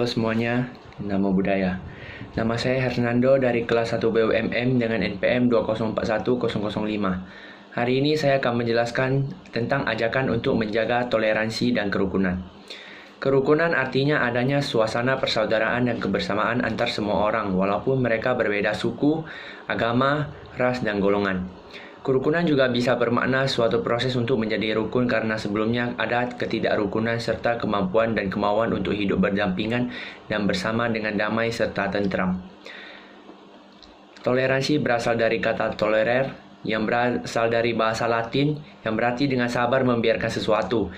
Halo semuanya, Namo Buddhaya. Nama saya Hernando dari kelas 1 BUMM dengan NPM 2041005. Hari ini saya akan menjelaskan tentang ajakan untuk menjaga toleransi dan kerukunan. Kerukunan artinya adanya suasana persaudaraan dan kebersamaan antar semua orang, walaupun mereka berbeda suku, agama, ras, dan golongan. Kerukunan juga bisa bermakna suatu proses untuk menjadi rukun karena sebelumnya ada ketidakrukunan serta kemampuan dan kemauan untuk hidup berdampingan dan bersama dengan damai serta tentram. Toleransi berasal dari kata tolerer yang berasal dari bahasa Latin yang berarti dengan sabar membiarkan sesuatu.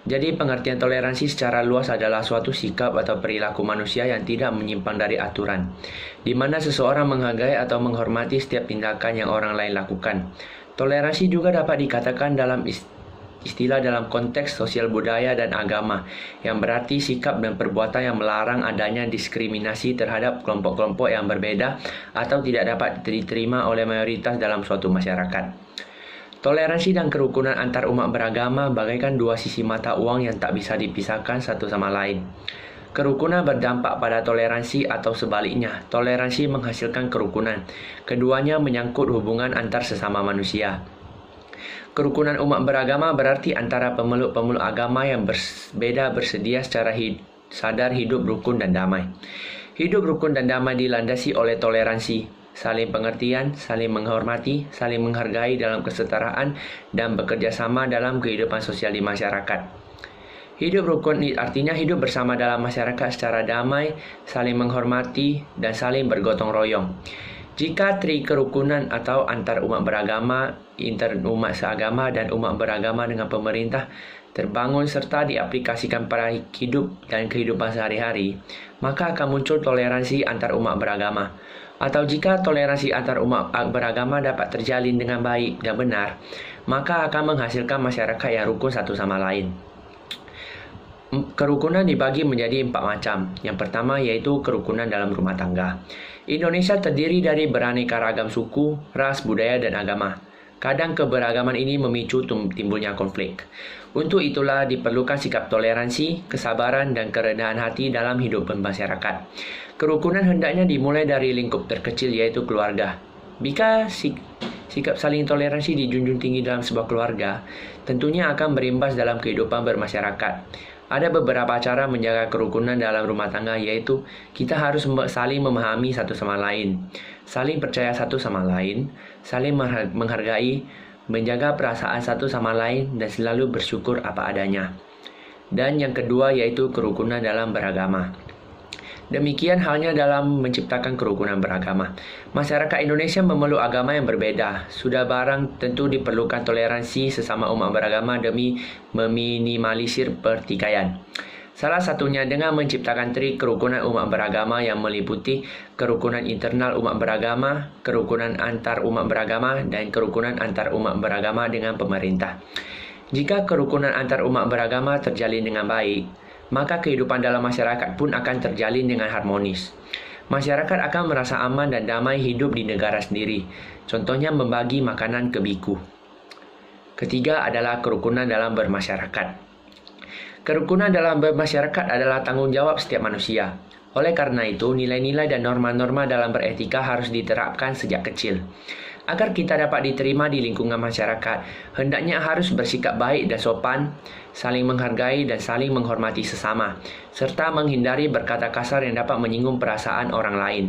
Jadi pengertian toleransi secara luas adalah suatu sikap atau perilaku manusia yang tidak menyimpang dari aturan, di mana seseorang menghargai atau menghormati setiap tindakan yang orang lain lakukan. Toleransi juga dapat dikatakan dalam istilah dalam konteks sosial budaya dan agama, yang berarti sikap dan perbuatan yang melarang adanya diskriminasi terhadap kelompok-kelompok yang berbeda atau tidak dapat diterima oleh mayoritas dalam suatu masyarakat. Toleransi dan kerukunan antar umat beragama bagaikan dua sisi mata uang yang tak bisa dipisahkan satu sama lain. Kerukunan berdampak pada toleransi atau sebaliknya, toleransi menghasilkan kerukunan. Keduanya menyangkut hubungan antar sesama manusia. Kerukunan umat beragama berarti antara pemeluk-pemeluk agama yang berbeda bersedia secara sadar hidup rukun dan damai. Hidup rukun dan damai dilandasi oleh toleransi, saling pengertian, saling menghormati, saling menghargai dalam kesetaraan, dan bekerja sama dalam kehidupan sosial di masyarakat. Hidup rukun artinya hidup bersama dalam masyarakat secara damai, saling menghormati, dan saling bergotong royong. Jika tri kerukunan atau antar umat beragama, inter umat seagama, dan umat beragama dengan pemerintah terbangun serta diaplikasikan pada hidup dan kehidupan sehari-hari, maka akan muncul toleransi antar umat beragama. Atau jika toleransi antar umat beragama dapat terjalin dengan baik dan benar, maka akan menghasilkan masyarakat yang rukun satu sama lain. Kerukunan dibagi menjadi 4 macam. Yang pertama yaitu kerukunan dalam rumah tangga. Indonesia terdiri dari beraneka ragam suku, ras, budaya, dan agama. Kadang keberagaman ini memicu timbulnya konflik. Untuk itulah diperlukan sikap toleransi, kesabaran, dan kerendahan hati dalam hidup bermasyarakat. Kerukunan hendaknya dimulai dari lingkup terkecil yaitu keluarga. Jika sikap saling toleransi dijunjung tinggi dalam sebuah keluarga, tentunya akan berimbas dalam kehidupan bermasyarakat. Ada beberapa cara menjaga kerukunan dalam rumah tangga, yaitu kita harus saling memahami satu sama lain, saling percaya satu sama lain, saling menghargai, menjaga perasaan satu sama lain, dan selalu bersyukur apa adanya. Dan yang kedua yaitu kerukunan dalam beragama. Demikian halnya dalam menciptakan kerukunan beragama. Masyarakat Indonesia memeluk agama yang berbeda. Sudah barang tentu diperlukan toleransi sesama umat beragama demi meminimalisir pertikaian. Salah satunya dengan menciptakan tri kerukunan umat beragama yang meliputi kerukunan internal umat beragama, kerukunan antar umat beragama, dan kerukunan antar umat beragama dengan pemerintah. Jika kerukunan antar umat beragama terjalin dengan baik, maka kehidupan dalam masyarakat pun akan terjalin dengan harmonis. Masyarakat akan merasa aman dan damai hidup di negara sendiri. Contohnya membagi makanan ke biku. Ketiga adalah kerukunan dalam bermasyarakat. Kerukunan dalam bermasyarakat adalah tanggung jawab setiap manusia. Oleh karena itu, nilai-nilai dan norma-norma dalam beretika harus diterapkan sejak kecil. Agar kita dapat diterima di lingkungan masyarakat, hendaknya harus bersikap baik dan sopan, saling menghargai dan saling menghormati sesama, serta menghindari berkata kasar yang dapat menyinggung perasaan orang lain.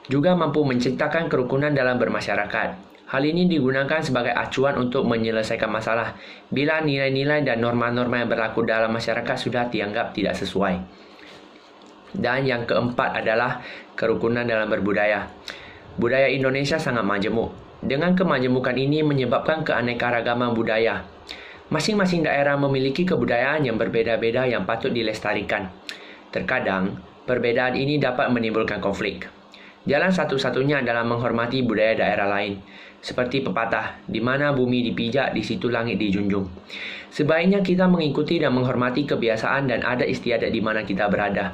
Juga mampu menciptakan kerukunan dalam bermasyarakat. Hal ini digunakan sebagai acuan untuk menyelesaikan masalah bila nilai-nilai dan norma-norma yang berlaku dalam masyarakat sudah dianggap tidak sesuai. Dan yang keempat adalah kerukunan dalam berbudaya. Budaya Indonesia sangat majemuk. Dengan kemajemukan ini menyebabkan keanekaragaman budaya. Masing-masing daerah memiliki kebudayaan yang berbeda-beda yang patut dilestarikan. Terkadang, perbedaan ini dapat menimbulkan konflik. Jalan satu-satunya adalah menghormati budaya daerah lain. Seperti pepatah, di mana bumi dipijak, di situ langit dijunjung. Sebaiknya kita mengikuti dan menghormati kebiasaan dan adat istiadat di mana kita berada.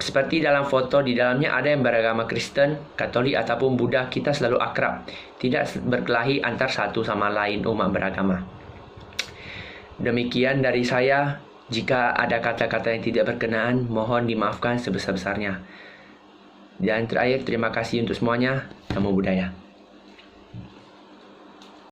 Seperti dalam foto, di dalamnya ada yang beragama Kristen, Katolik, ataupun Buddha, kita selalu akrab, tidak berkelahi antar satu sama lain umat beragama. Demikian dari saya. Jika ada kata-kata yang tidak berkenaan, mohon dimaafkan sebesar-besarnya. Dan terakhir, terima kasih untuk semuanya. Namo Buddhaya.